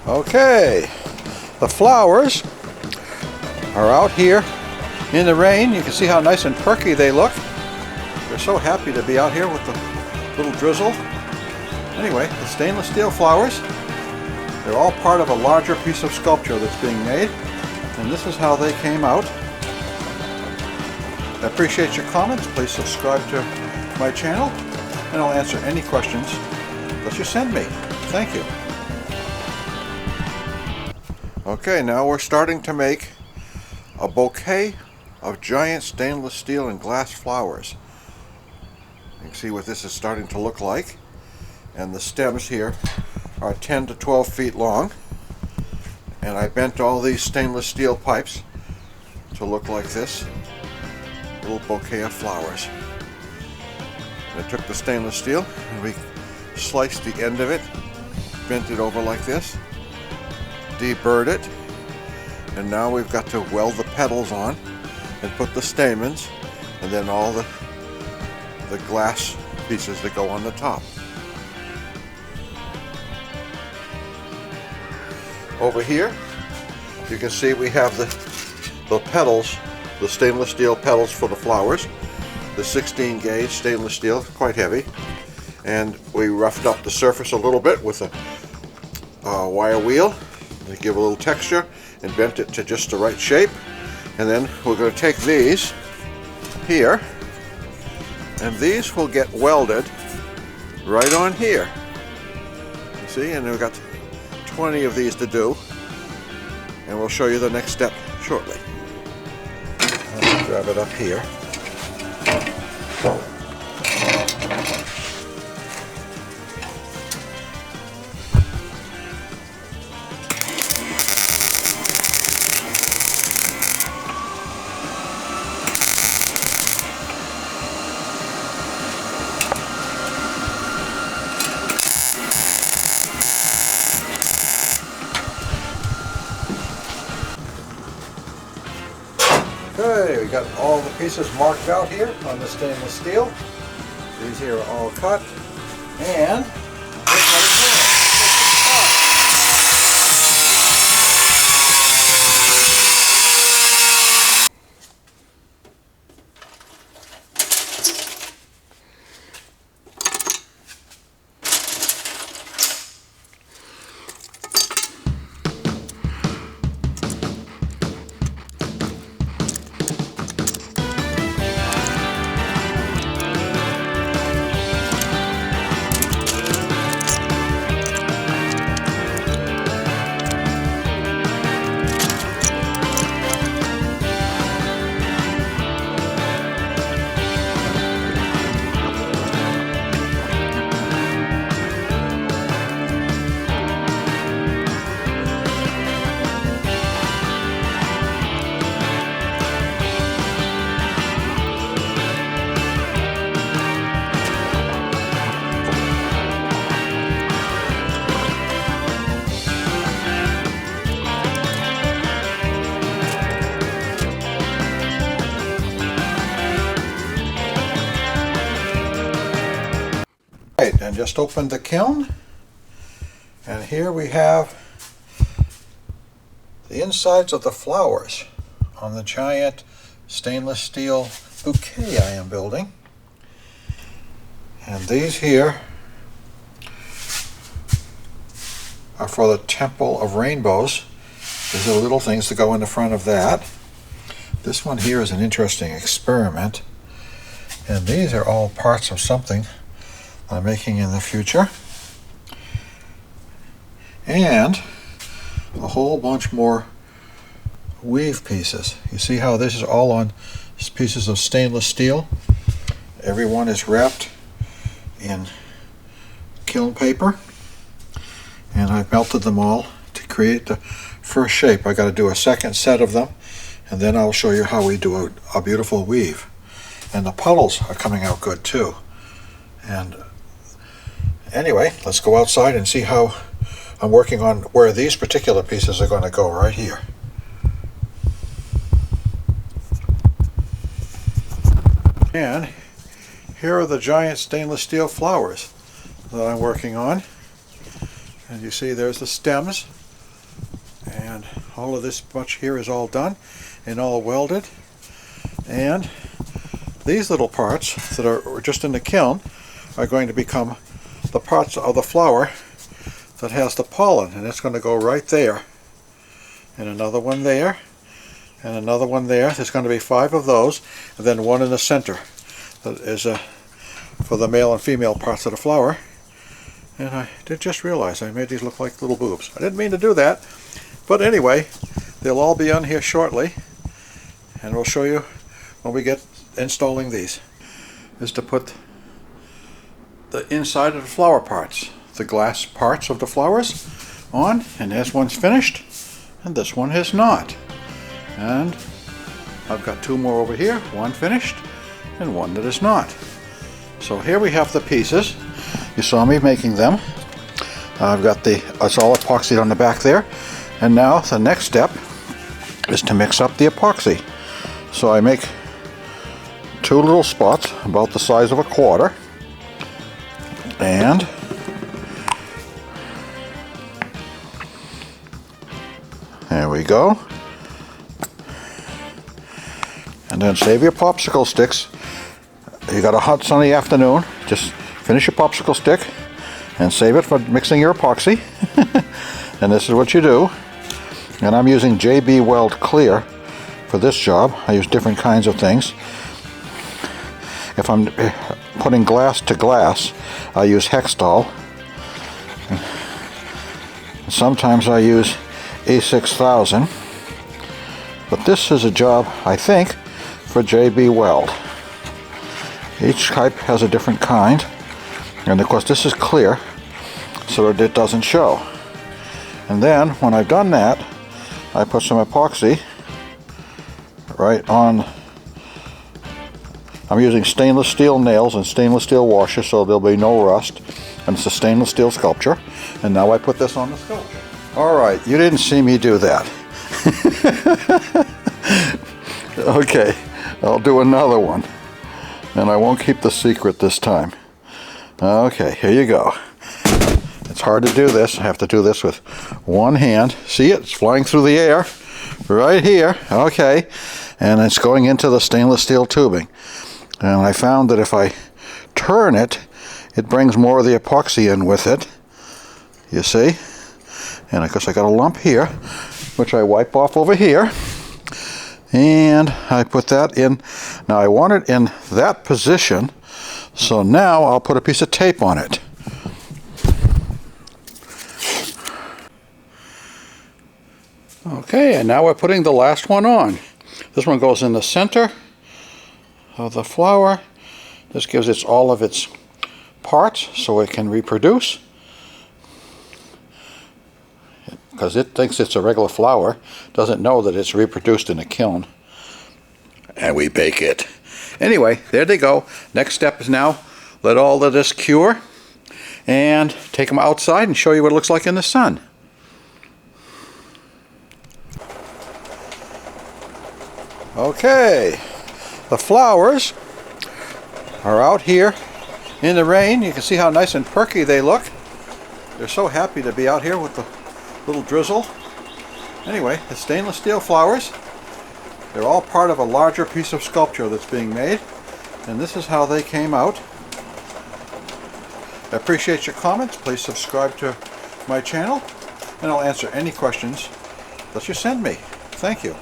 Okay, the flowers are out here in the rain. You can see how nice and perky they look. They're so happy to be out here with the little drizzle. Anyway, the stainless steel flowers, they're all part of a larger piece of sculpture that's being made, and this is how they came out. I appreciate your comments. Please subscribe to my channel, and I'll answer any questions that you send me. Thank you. Okay, now we're starting to make a bouquet of giant stainless steel and glass flowers. You can see what this is starting to look like. And the stems here are 10 to 12 feet long. And I bent all these stainless steel pipes to look like this little bouquet of flowers. And I took the stainless steel and we sliced the end of it, bent it over like this, deburred it, and now we've got to weld the petals on and put the stamens and then all the glass pieces that go on the top. Over here you can see we have the petals, the stainless steel petals for the flowers, the 16 gauge stainless steel, quite heavy, and we roughed up the surface a little bit with a wire wheel to give a little texture and bent it to just the right shape. And then we're going to take these here, and these will get welded right on here. You see, and we've got 20 of these to do, and we'll show you the next step shortly. I'll grab it up here. Okay, we got all the pieces marked out here on the stainless steel. These here are all cut, and this one is there. Right, and just opened the kiln, and here we have the insides of the flowers on the giant stainless steel bouquet I am building. And these here are for the Temple of Rainbows. These are little things to go in the front of that. This one here is an interesting experiment, and these are all parts of something I'm making in the future, and a whole bunch more weave pieces. You see how this is all on pieces of stainless steel? Every one is wrapped in kiln paper, and I've melted them all to create the first shape. I got to do a second set of them, and then I'll show you how we do a beautiful weave. And the puddles are coming out good too. And anyway, let's go outside and see how I'm working on where these particular pieces are going to go right here. And here are the giant stainless steel flowers that I'm working on. And you see there's the stems And all of this much here is all done and all welded. And these little parts that are just in the kiln are going to become the parts of the flower that has the pollen, and it's going to go right there. And another one there, and another one there. There's going to be 5 of those, and then one in the center that is for the male and female parts of the flower. And I did just realize I made these look like little boobs. I didn't mean to do that, but anyway, they'll all be on here shortly, and we'll show you when we get installing these. Is to put the inside of the flower parts, the glass parts of the flowers, on, and this one's finished and this one is not. And I've got 2 more over here, one finished and one that is not. So here we have the pieces. You saw me making them. I've got it's all epoxied on the back there, and now the next step is to mix up the epoxy. So I make 2 little spots about the size of a quarter, and there we go. And then save your popsicle sticks. You got a hot sunny afternoon, just finish your popsicle stick and save it for mixing your epoxy. And this is what you do. And I'm using JB Weld Clear for this job. I use different kinds of things. If I'm putting glass to glass, I use Hextol. Sometimes I use A6000. But this is a job, I think, for JB Weld. Each type has a different kind. And of course this is clear, so that it doesn't show. And then, when I've done that, I put some epoxy right on. I'm using stainless steel nails and stainless steel washers, so there'll be no rust. And it's a stainless steel sculpture. And now I put this on the sculpture. Alright, you didn't see me do that. Okay, I'll do another one. And I won't keep the secret this time. Okay, here you go. It's hard to do this. I have to do this with one hand. See it? It's flying through the air. Right here. Okay. And it's going into the stainless steel tubing. And I found that if I turn it, it brings more of the epoxy in with it. You see? And of course I got a lump here, which I wipe off over here. And I put that in. Now I want it in that position. So now I'll put a piece of tape on it. Okay, and now we're putting the last one on. This one goes in the center of the flower. This gives it all of its parts so it can reproduce. Because it thinks it's a regular flower, doesn't know that it's reproduced in a kiln. And we bake it. Anyway, there they go. Next step is now let all of this cure and take them outside and show you what it looks like in the sun. Okay, the flowers are out here in the rain. You can see how nice and perky they look. They're so happy to be out here with the little drizzle. Anyway, the stainless steel flowers, they're all part of a larger piece of sculpture that's being made, and this is how they came out. I appreciate your comments. Please subscribe to my channel, and I'll answer any questions that you send me. Thank you.